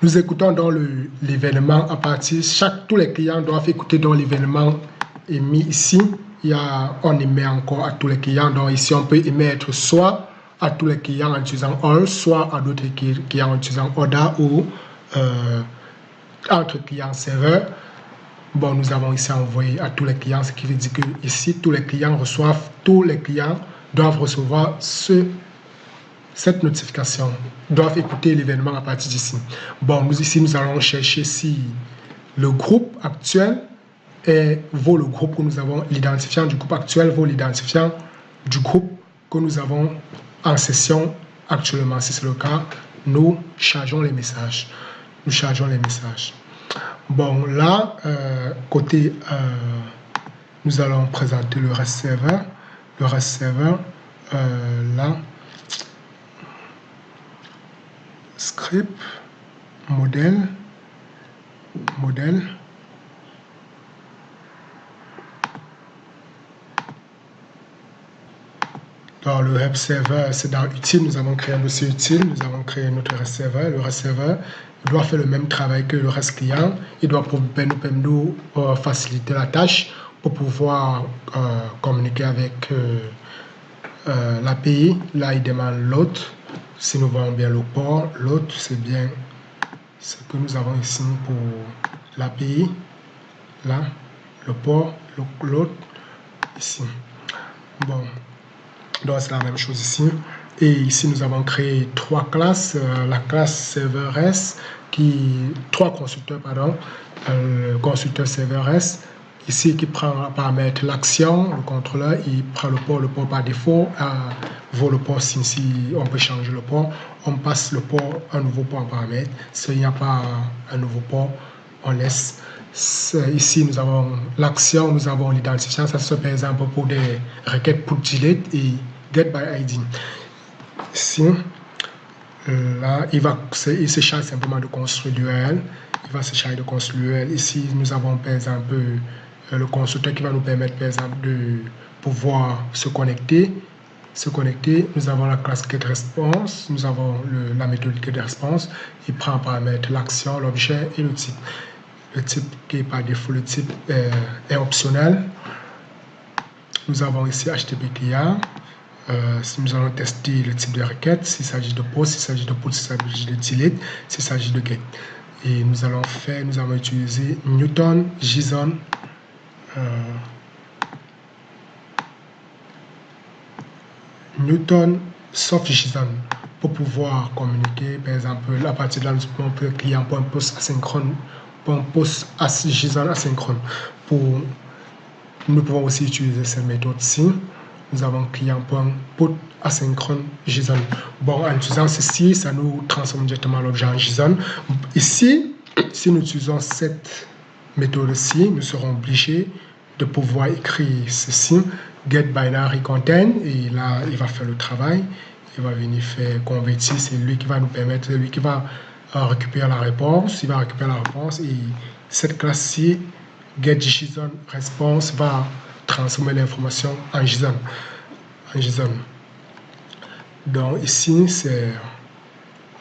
Nous écoutons dans l'événement à partir, tous les clients doivent écouter dans l'événement émis ici. On émet encore à tous les clients. Donc ici, on peut émettre soit à tous les clients en utilisant all, soit à d'autres clients en utilisant order ou entre clients serveurs. Bon, nous avons ici envoyé à tous les clients, ce qui veut dire que ici, tous les clients doivent recevoir cette notification, doivent écouter l'événement à partir d'ici. Bon, nous allons chercher si le groupe actuel vaut le groupe que nous avons, l'identifiant du groupe actuel vaut l'identifiant du groupe que nous avons en session actuellement. Si c'est le cas, nous chargeons les messages. Nous chargeons les messages. Bon, là, nous allons présenter le REST server. Le REST server, là, script, modèle. Dans le web server, c'est dans utile, nous avons créé un dossier utile, nous avons créé notre REST server. Le REST server doit faire le même travail que le REST client. Il doit nous faciliter la tâche pour pouvoir communiquer avec l'API. Là, il demande l'autre. Si nous voyons bien le port, l'autre, c'est bien ce que nous avons ici pour l'API. Là, le port, l'autre, ici. Bon. Donc, c'est la même chose ici. Et ici, nous avons créé trois classes. La classe serveur REST, trois constructeurs, pardon. Le constructeur serveur REST, ici, qui prend à paramètre l'action, le contrôleur, il prend le port par défaut, vaut le port si on peut changer le port. On passe le port, un nouveau port en paramètre. S'il n'y a pas un nouveau port, on laisse. Ici, nous avons l'action, nous avons l'identifiant. Ça se fait par exemple pour des requêtes put delete et get by ID. Ici, là, il se charge simplement de construire l'URL. Il va se charger de construire l'URL. Ici, nous avons par exemple le constructeur qui va nous permettre par exemple de pouvoir se connecter. Nous avons la classe getResponse. Nous avons la méthode getResponse. Il prend en paramètre l'action, l'objet et le type. Le type qui est par défaut, le type est optionnel. Nous avons ici HTTP client. Si nous allons tester le type de requête, s'il s'agit de post, s'il s'agit de put, s'il s'agit de delete, s'il s'agit de get. Et nous allons utiliser Newton, JSON, Newton, sauf JSON, pour pouvoir communiquer. Par exemple, à partir de là, nous pouvons faire client.post asynchrone, post JSON asynchrone. Nous pouvons aussi utiliser cette méthode-ci. Nous avons client.put asynchrone JSON. Bon, en utilisant ceci, ça nous transforme directement l'objet en JSON. Ici, si nous utilisons cette méthode-ci, nous serons obligés de pouvoir écrire ceci, get binary content, et là, il va faire le travail. Il va venir faire convertir, c'est lui qui va nous permettre, c'est lui qui va récupérer la réponse. Il va récupérer la réponse et cette classe-ci, getJSON response, va transformer l'information en JSON. Donc ici, c'est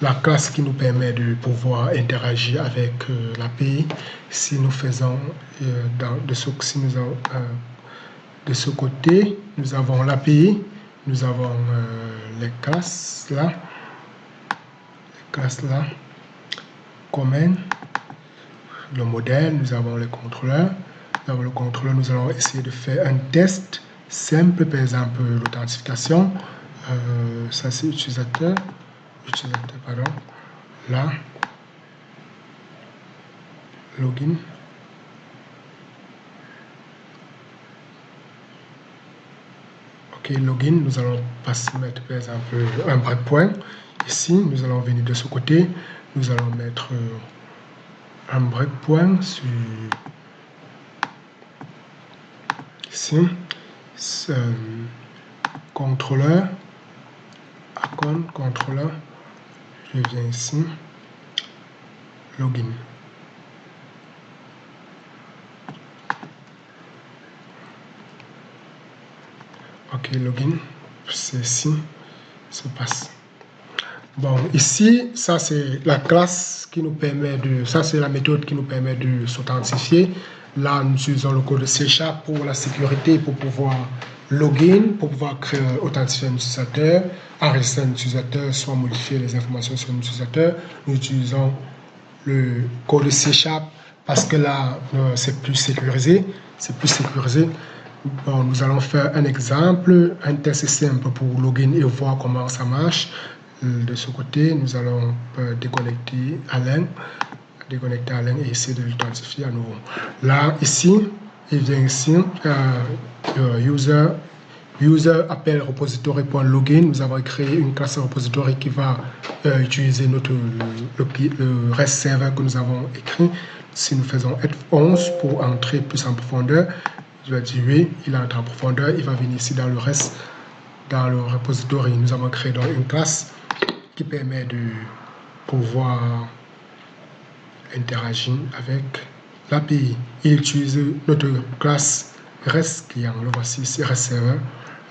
la classe qui nous permet de pouvoir interagir avec l'API. Si nous faisons de ce côté, nous avons l'API, nous avons les classes là, comment, le modèle, nous avons les contrôleurs. Nous allons essayer de faire un test simple, par exemple l'authentification. Ça c'est utilisateur, pardon. Là, login. Ok, login, nous allons mettre par exemple un breakpoint. Ici, nous allons venir de ce côté, nous allons mettre un breakpoint sur ici, contrôleur, account, contrôleur, je viens ici, login. Ok, login, ceci se passe. Bon, ici, ça c'est la classe qui nous permet de, ça c'est la méthode qui nous permet de s'authentifier. Là, nous utilisons le code C# pour la sécurité, pour pouvoir login, pour pouvoir créer, authentifier un utilisateur, enregistrer un utilisateur, soit modifier les informations sur un utilisateur. Nous utilisons le code C# parce que là, c'est plus sécurisé. C'est plus sécurisé. Bon, nous allons faire un exemple, un test simple pour login et voir comment ça marche. De ce côté, nous allons déconnecter Alain et essayer de l'authentifier à nouveau. Là, ici, il vient ici, user appelle repository.login. Nous avons créé une classe repository qui va utiliser le REST server que nous avons écrit. Si nous faisons F11 pour entrer plus en profondeur, je vais dire oui, il entre en profondeur, il va venir ici dans le reste, dans le repository. Nous avons créé donc une classe qui permet de pouvoir interagir avec l'API. Il utilise notre classe REST client. Le voici ici, REST server.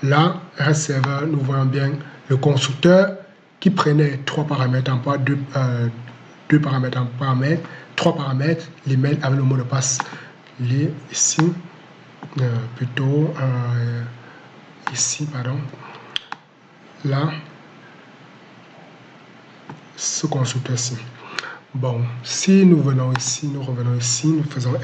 Là, REST server, nous voyons bien le constructeur qui prenait trois paramètres en part, deux paramètres en paramètres, trois paramètres, l'email avec le mot de passe. Ici, ici, pardon. Là, ce constructeur-ci. Bon, si nous venons ici, nous revenons ici, nous faisons